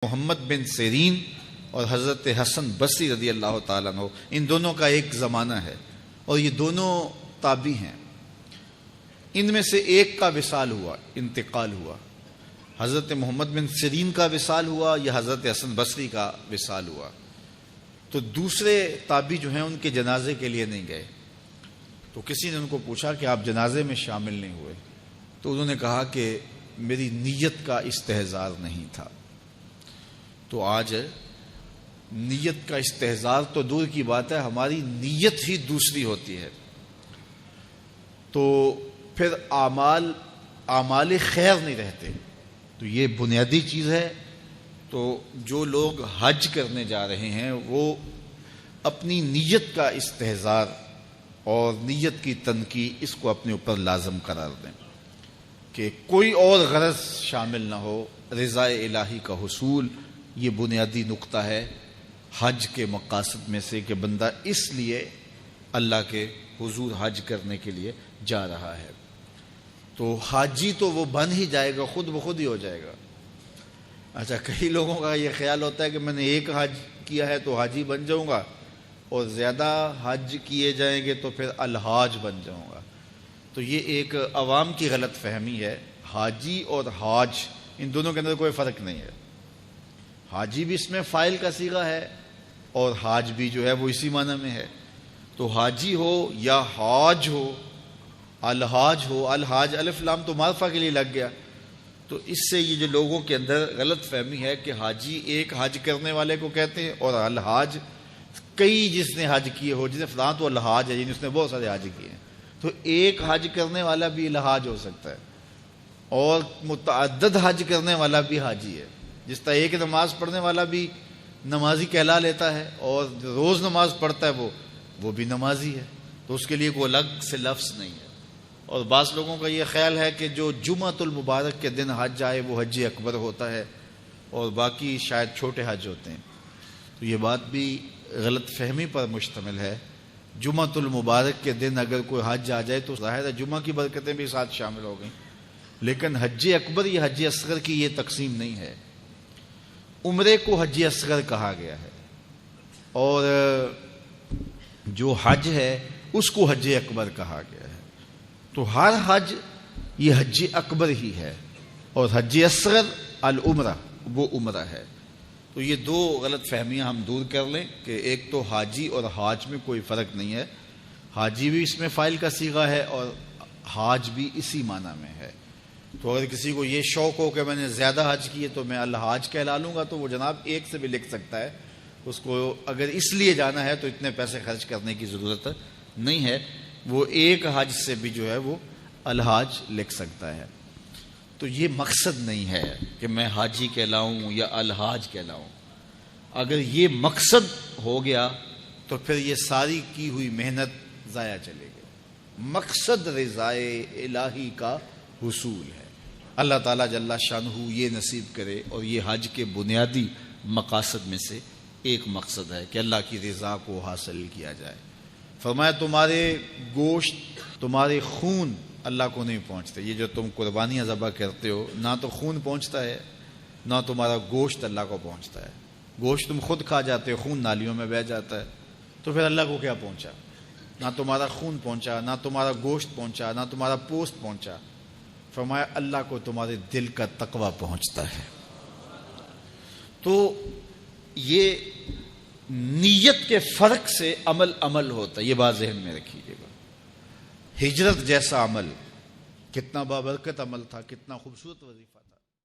محمد بن سیرین اور حضرت حسن بصری رضی اللہ تعالیٰ عنہ، ان دونوں کا ایک زمانہ ہے اور یہ دونوں تابعی ہیں۔ ان میں سے ایک کا وصال ہوا، انتقال ہوا، حضرت محمد بن سیرین کا وصال ہوا یا حضرت حسن بصری کا وصال ہوا، تو دوسرے تابعی جو ہیں ان کے جنازے کے لیے نہیں گئے۔ تو کسی نے ان کو پوچھا کہ آپ جنازے میں شامل نہیں ہوئے، تو انہوں نے کہا کہ میری نیت کا استحضار نہیں تھا۔ تو آج نیت کا استحضار تو دور کی بات ہے، ہماری نیت ہی دوسری ہوتی ہے، تو پھر اعمال خیر نہیں رہتے۔ تو یہ بنیادی چیز ہے۔ تو جو لوگ حج کرنے جا رہے ہیں وہ اپنی نیت کا استحضار اور نیت کی تنقیح اس کو اپنے اوپر لازم قرار دیں کہ کوئی اور غرض شامل نہ ہو، رضا الہی کا حصول، یہ بنیادی نقطہ ہے حج کے مقاصد میں سے کہ بندہ اس لیے اللہ کے حضور حج کرنے کے لیے جا رہا ہے۔ تو حاجی تو وہ بن ہی جائے گا، خود بخود ہی ہو جائے گا۔ اچھا، کئی لوگوں کا یہ خیال ہوتا ہے کہ میں نے ایک حج کیا ہے تو حاجی بن جاؤں گا، اور زیادہ حج کیے جائیں گے تو پھر الحاج بن جاؤں گا۔ تو یہ ایک عوام کی غلط فہمی ہے۔ حاجی اور حاج ان دونوں کے اندر کوئی فرق نہیں ہے۔ حاجی بھی اس میں فاعل کا صیغہ ہے اور حاج بھی جو ہے وہ اسی معنی میں ہے۔ تو حاجی ہو یا حاج ہو، الحاج ہو، الحاج الف لام تو معرفہ کے لیے لگ گیا۔ تو اس سے یہ جو لوگوں کے اندر غلط فہمی ہے کہ حاجی ایک حج کرنے والے کو کہتے ہیں اور الحاج کئی جس نے حج کیے ہو، جس نے فلاں تو الحاج ہے، یعنی اس نے بہت سارے حج کیے ہیں۔ تو ایک حج کرنے والا بھی الحاج ہو سکتا ہے اور متعدد حج کرنے والا بھی حاجی ہے۔ جس طرح ایک نماز پڑھنے والا بھی نمازی کہلا لیتا ہے اور روز نماز پڑھتا ہے وہ بھی نمازی ہے، تو اس کے لیے کوئی الگ سے لفظ نہیں ہے۔ اور بعض لوگوں کا یہ خیال ہے کہ جو جمعۃ المبارک کے دن حج آئے وہ حج اکبر ہوتا ہے اور باقی شاید چھوٹے حج ہوتے ہیں۔ تو یہ بات بھی غلط فہمی پر مشتمل ہے۔ جمعۃ المبارک کے دن اگر کوئی حج آ جائے تو ظاہر ہے جمعہ کی برکتیں بھی ساتھ شامل ہو گئیں، لیکن حج اکبر یا حج اصغر کی یہ تقسیم نہیں ہے۔ عمرے کو حج اصغر کہا گیا ہے اور جو حج ہے اس کو حج اکبر کہا گیا ہے۔ تو ہر حج یہ حج اکبر ہی ہے اور حج اصغر العمرہ وہ عمرہ ہے۔ تو یہ دو غلط فہمیاں ہم دور کر لیں کہ ایک تو حاجی اور حاج میں کوئی فرق نہیں ہے، حاجی بھی اس میں فاعل کا صیغہ ہے اور حاج بھی اسی معنی میں ہے۔ تو اگر کسی کو یہ شوق ہو کہ میں نے زیادہ حج کیے تو میں الحاج کہلا لوں گا، تو وہ جناب ایک سے بھی لکھ سکتا ہے۔ اس کو اگر اس لیے جانا ہے تو اتنے پیسے خرچ کرنے کی ضرورت نہیں ہے، وہ ایک حج سے بھی جو ہے وہ الحاج لکھ سکتا ہے۔ تو یہ مقصد نہیں ہے کہ میں حاجی کہلاؤں یا الحاج کہلاؤں۔ اگر یہ مقصد ہو گیا تو پھر یہ ساری کی ہوئی محنت ضائع چلے گی۔ مقصد رضائے الہی کا حصول ہے۔ اللہ تعالیٰ جل شانہ یہ نصیب کرے، اور یہ حج کے بنیادی مقاصد میں سے ایک مقصد ہے کہ اللہ کی رضا کو حاصل کیا جائے۔ فرمایا تمہارے گوشت، تمہارے خون اللہ کو نہیں پہنچتے۔ یہ جو تم قربانیاں ذبح کرتے ہو، نہ تو خون پہنچتا ہے نہ تمہارا گوشت اللہ کو پہنچتا ہے۔ گوشت تم خود کھا جاتے ہو، خون نالیوں میں بہہ جاتا ہے، تو پھر اللہ کو کیا پہنچا؟ نہ تمہارا خون پہنچا، نہ تمہارا گوشت پہنچا، نہ تمہارا پوست پہنچا۔ فرمایا اللہ کو تمہارے دل کا تقوی پہنچتا ہے۔ تو یہ نیت کے فرق سے عمل ہوتا ہے، یہ بات ذہن میں رکھیے گا۔ ہجرت جیسا عمل کتنا بابرکت عمل تھا، کتنا خوبصورت وظیفہ تھا۔